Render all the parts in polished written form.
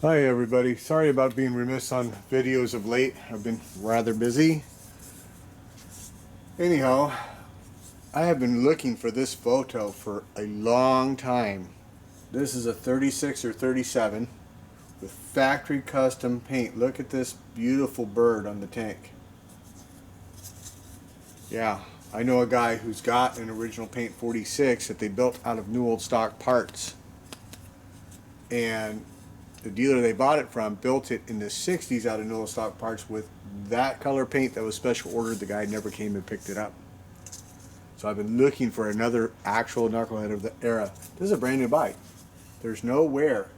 Hi everybody, sorry about being remiss on videos of late. I've been rather busy. Anyhow, I have been looking for this photo for a long time. This is a 36 or 37 with factory custom paint. Look at this beautiful bird on the tank. Yeah, I know a guy who's got an original paint 46 that they built out of new old stock parts. And the dealer they bought it from built it in the 60s out of new stock parts with that color paint that was special ordered. The guy never came and picked it up. So I've been looking for another actual knucklehead of the era. This is a brand new bike. There's no wear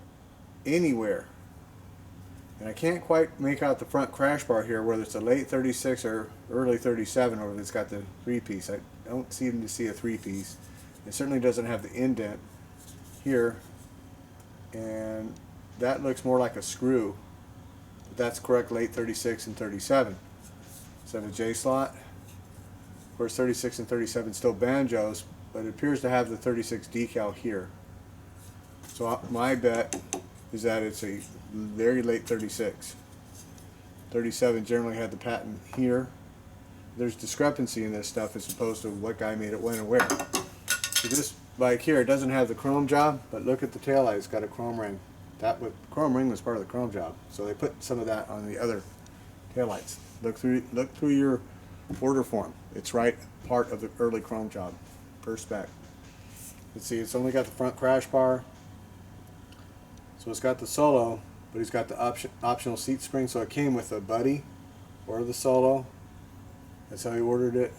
anywhere. And I can't quite make out the front crash bar here, whether it's a late 36 or early 37, or it's got the three-piece. I don't seem to see a three-piece. It certainly doesn't have the indent here. And that looks more like a screw, but that's correct, late 36 and 37. So the J slot. Of course, 36 and 37 still banjos, but it appears to have the 36 decal here. So my bet is that it's a very late 36. 37 generally had the patent here. There's discrepancy in this stuff as opposed to what guy made it when and where. So this bike here, it doesn't have the chrome job, but look at the taillight, it's got a chrome ring. That chrome ring was part of the chrome job, so they put some of that on the other taillights. Look through your order form. It's right part of the early chrome job per spec. Let's see, it's only got the front crash bar, so it's got the Solo, but he's got the optional seat spring. So it came with a Buddy or the Solo. That's how he ordered it.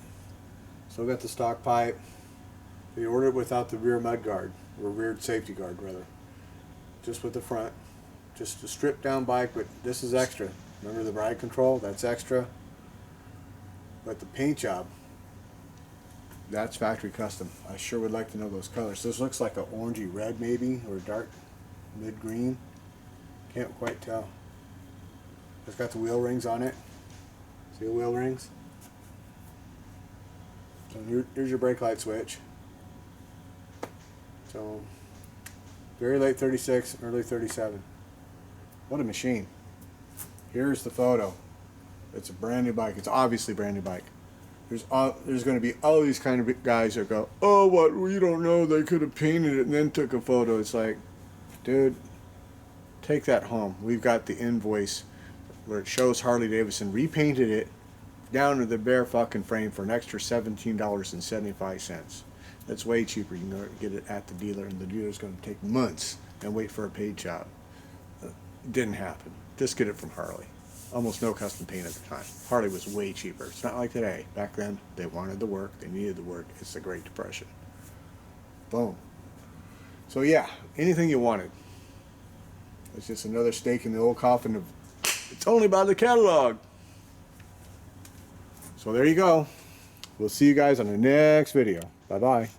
Still got the stock pipe. He ordered it without the rear mud guard, or rear safety guard rather. Just with the front. Just a stripped down bike, but this is extra. Remember the ride control? That's extra. But the paint job, that's factory custom. I sure would like to know those colors. This looks like an orangey red maybe, or dark mid green. Can't quite tell. It's got the wheel rings on it. See the wheel rings? So here's your brake light switch. So very late 36, early 37. What a machine. Here's the photo. It's a brand new bike. It's obviously a brand new bike. There's going to be all these kind of guys that go, oh, what, well, you don't know, they could have painted it and then took a photo. It's like, dude, take that home. We've got the invoice where it shows Harley Davidson repainted it down to the bare fucking frame for an extra $17.75. That's way cheaper. You can get it at the dealer, and the dealer's going to take months and wait for a paint job. It didn't happen. Just get it from Harley. Almost no custom paint at the time. Harley was way cheaper. It's not like today. Back then, they wanted the work. They needed the work. It's the Great Depression. Boom. So yeah, anything you wanted. It's just another stake in the old coffin of, it's only by the catalog. So there you go. We'll see you guys on the next video. Bye-bye.